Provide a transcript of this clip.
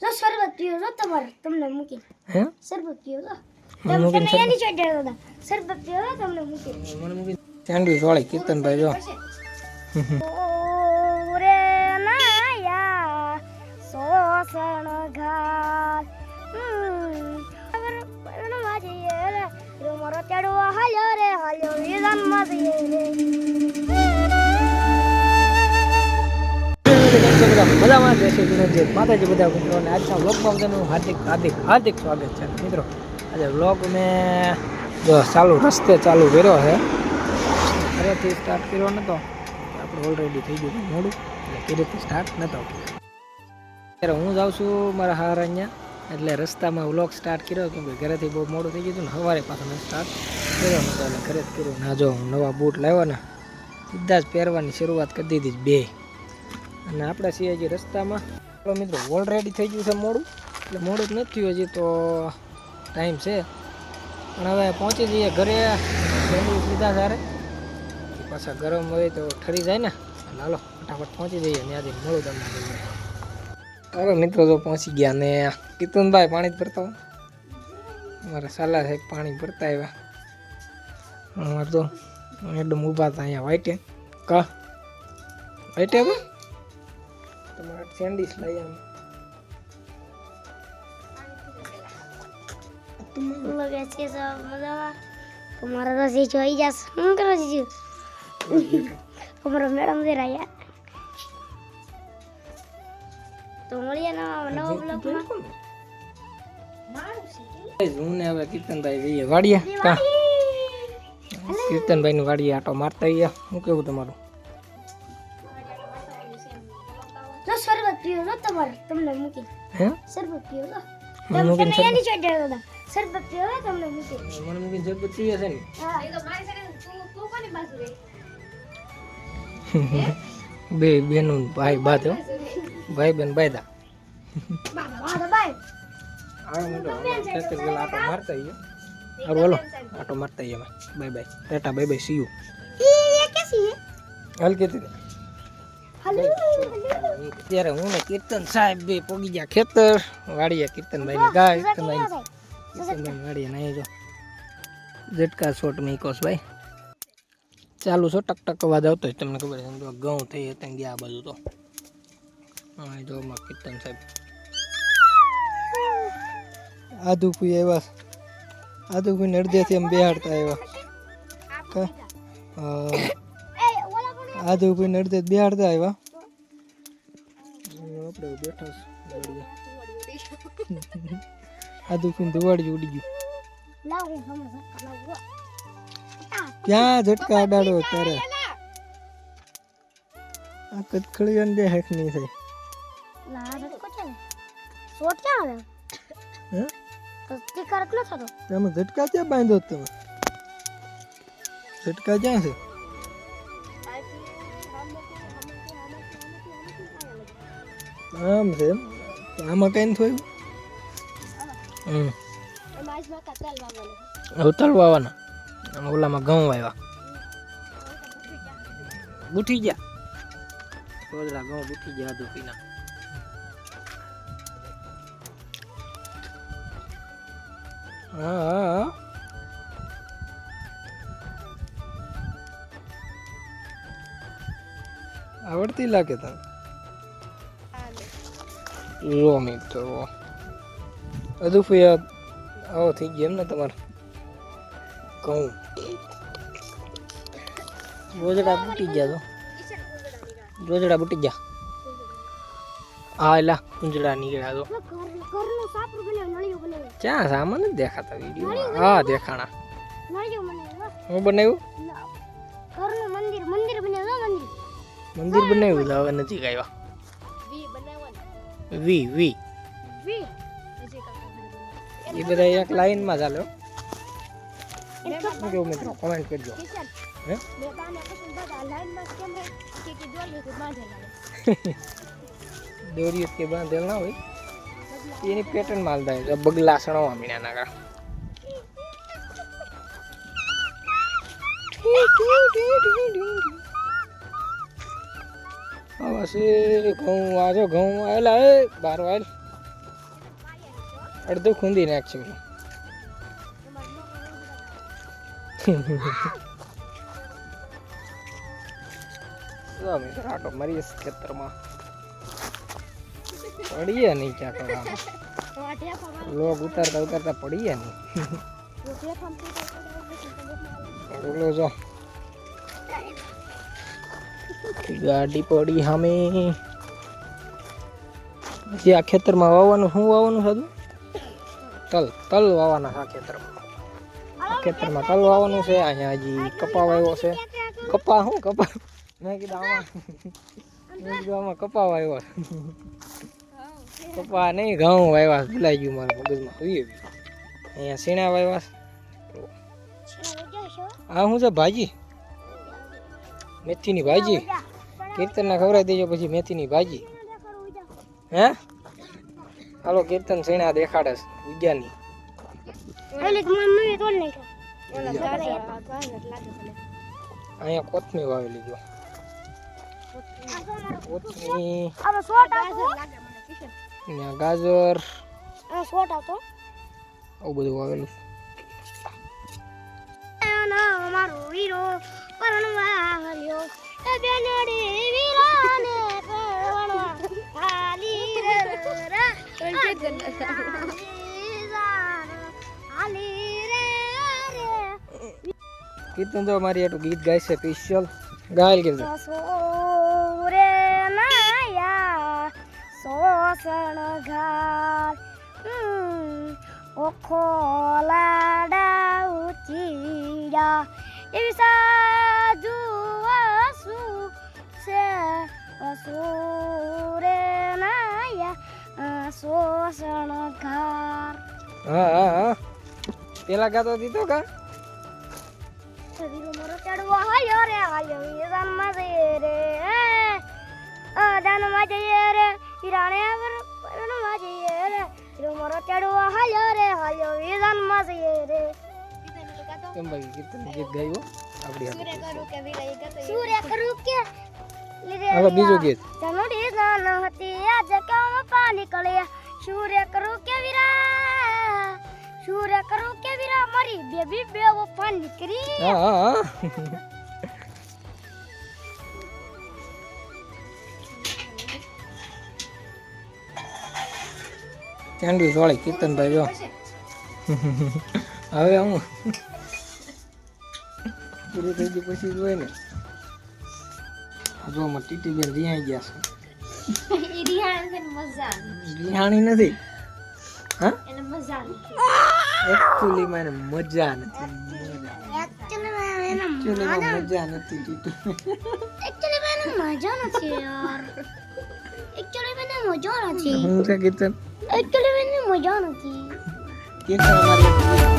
જો શરબત પીવો જો તમારે તમને મૂકી હે શરબત પીવો જો મને મૂકીને તમે એની ચોટ દાદા શરબત પીવો જો તમને મૂકી મને મૂકી સેન્ડવીચ વાળી કીર્તનભાઈ જો ઓરે નાયા સોસણ ઘાટ વાજીએ રે મારો તેડો હાલ્યો રે હાલ્યો વિઝન માજીએ રે મજામાં જશે ગુરુજી માતાજી બધા મિત્રોને આજના વ્લોગમાં બધાનું હાર્દિક સ્વાગત છે મિત્રો. આજે વ્લોગ મેં જો રસ્તે ચાલુ કર્યો છે. ઘરેથી સ્ટાર્ટ કર્યો નતો, આપણે ઓલરેડી થઈ ગયું મોડું એટલે ઘરેથી સ્ટાર્ટ નતો. ત્યારે હું જાઉં છું મારા હાર અહીંયા, એટલે રસ્તામાં વ્લોગ સ્ટાર્ટ કર્યો કેમ કે ઘરેથી બહુ મોડું થઈ ગયું હતું ને સવારે પાછો મેં સ્ટાર્ટ કર્યો નતો એટલે ઘરે જ કર્યું. ના જો હું નવા બૂટ લાવ્યો ને સીધા જ પહેરવાની શરૂઆત કરી દીધી બે. અને આપણે છીએ હજી રસ્તામાં. ચાલો મિત્રો ઓલરેડી થઈ ગયું છે મોડું, એટલે મોડું જ નથી થયું હજી તો ટાઈમ છે, પણ હવે પહોંચી જઈએ ઘરે. સેન્ડવીચ લીધા સારે પાછા ગરમ હોય તો ઠરી જાય ને, હાલો ફટાફટ પહોંચી જઈએ ત્યાંથી મળું તમને. ચાલો મિત્રો તો પહોંચી ગયા ને કીર્તનભાઈ પાણી જ ભરતા હોય, મારા સાલા સાહેબ પાણી ભરતા આવ્યા. અમારે તો એકદમ ઊભા હતા અહીંયા વાઈટે વાઈટે તમારા સેન્ડવીચ લઈ આમ लोग अच्छे से मजा तुम्हारा रसी જોઈ જાસ હું કરો જીજુ અમારો મેડમ દે રહ્યા તો મળીએ નવા બ્લોગમાં. હું ને હવે કીર્તનભાઈ જઈએ વાડિયા કા કીર્તનભાઈ ની વાડિયા આટો મારતા આવીએ. શું કેવું તમારું? જો શરબત પીવો જો તમારે તમને મૂકી હે શરબત પીવો જો મને મૂકીને તમે એની ચોટ દાદા શરબત પીવો જો તમને મૂકી મને મૂકીને શરબત પીવે છે ને. હા એ તો મારી સાથે તું કોની બાજુ રે બે બેનું ભાઈ બાદ હો, ભાઈ બેન બાયદા. બાબા બાય આ મોટો ખેતર ગલા આટો મારતા આવીએ. હારું હાલો આટો મારતા આવીએ. Bye bye Tata bye bye see you. ये कैसी है હાલ કેતી हेलो ત્યારે હું ને કીર્તન સાહેબ બે પોગી ગયા ખેતર વાડીએ. કીર્તનભાઈ ની ગાય કીર્તનભાઈ વાડીએ નહીં જો ઝટકા શોટ મીકોસ ભાઈ ચાલુ છો ટક ટક અવાજ આવતો હોય તમને ખબર છે. ઘઉં થઈ હતા ગયા આ બાજુ તો. હા જો માં કીર્તન સાહેબ આદુ કોઈ આવ્યા, આદુ કોઈ અડધેથી એમ બેહાડતા આવ્યા. આદુ કોઈ અડધે બેહાડતા આવ્યા. આપણે બેઠા આદુ કોઈ દુવાડી ઉડી ગયું. लाओ हम लाओ ક્યાં ઝટકા અડાડો તારે આ કટખળી અંડે હેક નહીં થઈ. ला को चल सोट क्या है હે तो स्टिकर न था तो તમે ઝટકા ક્યાં બાંધ્યો તમે? ઝટકા ક્યાં છે? આમ છે એમ? આમાં કઈ થયું? माइस में कतल वाला હવે તળવા આવવાના. આમાં ઓલામાં ઘઉં આવ્યા બુઠી ગયા. રોજડા ઘઉં બુઠી ગયા દુખીના. હા હા હા આવડતી લાગે તને? લો મિત્રો અદુફિયા આવો થઈ ગયો એમ ને તમારે ઘઉં રોજડા બુટી ગયા. તો રોજડા બુટી ગયા. હા એલા કુંજડા નીકળ્યા તો घर नो साफ बने नळियो बने ક્યાં સામાન જ દેખાતા વિડીયો? હા દેખાણા. नळियो बने હું બનાવ્યું? घर नो मंदिर मंदिर बने मंदिर મંદિર બનાવ્યું છે. હવે નજીક આવ્યા. वी बनावन વી વી वी એ બધા એક લાઈનમાં ચાલે. કેવું મિત્રો કોમેન્ટ કરજો. હે मैं बाने पसंद बड़ा लाइन में केम है कि जोलियो तो बांधे लागे દોરીઓ કે બાંધેલ ના હોય એની પેટર્ન માલતા હોય બગલા સણવા મીના નાગા. આવા છે ઘઉં. આ જો ઘઉં આવેલા એ બાર વાયેલ અડધું ખૂંદી નાખશું આટો મારી ખેતરમાં પડીએ નહીં ક્યાં કરવા લોગ ઉતારતા ઉતારતા પડીએ નહીં બોલો જો ગાડી પડી સામે પછી આ ખેતરમાં વાવવાનું શું વાવવાનું સાદું તલ તલ વાવવાના છે આ ખેતરમાં તલ વાવવાનું છે અહીંયા હજી કપા વાવ્યો છે કપા શું કપા મેં કીધું આમાં કપા વાવ્યો કપા નહીં ઘઉં વાવ્યા ભૂલાઈ ગયું મારા મગજમાં અહીંયા સીણા વાવ્યા આ શું છે ભાજી મેથીની ભાજી કીર્તનને ખવડાવી દેજો પછી મેથીની ભાજી હે હાલો કીર્તન સીણા દેખાડે વિજ્ઞાની અહીંયા કોથમી વાવેલી જો કોથમી અહીંયા ગાજર આવું બધું વાવેલું મારો વીરો પરણવાલ્યો એ બેનડી વીરાને પરણવા હાલી રે હાલી રે કીર્તન જો મારી આટલું ગીત ગાય છે સ્પેશિયલ ગાયલ કીધું સોરે નાયા સોસણ ઘાલ ઓખો લાડા ઉચીડા એવી સાજુ વાસુ છે વસુરે નાયા સોસણ ઘાર હા પેલા ગાતો દીધો કા વીરો મોરો ચડવા હાલ્યો રે હાલ્યો વીરાનમાં જઈએ રે દાનમાં જઈએ રે વીરાણે પરણવા જઈએ રે વીરો મોરો ચડવા હાલ્યો રે હાલ્યો વીરાનમાં જઈએ રે કેમ ભાઈ કીર્તન ગીત ગાયું આપડી સૂર્ય કરું કે હાલો બીજું ગીત જનોડી જાન હતી આજ કામ પાણી કળ્યા સૂર્ય કરું કે વીરા સૂર્ય કરું કે વીરા મારી બેબી બે વફા નીકળી હા ચાંદી સોળી કીર્તનભાઈ જો હવે હું પૂરું થઈ ગયું પછી જોઈ ને જો માં ટીટી બેન રિહાઈ ગયા છે રિહાણી નથી હા એકચ્યુઅલી મને મજા નથી મજા નથી ટીટી મજા નથી યાર એકચ્યુઅલી મને મજા નથી હું કે કીર્તન એકચ્યુઅલી મને મજા નથી કે અમારી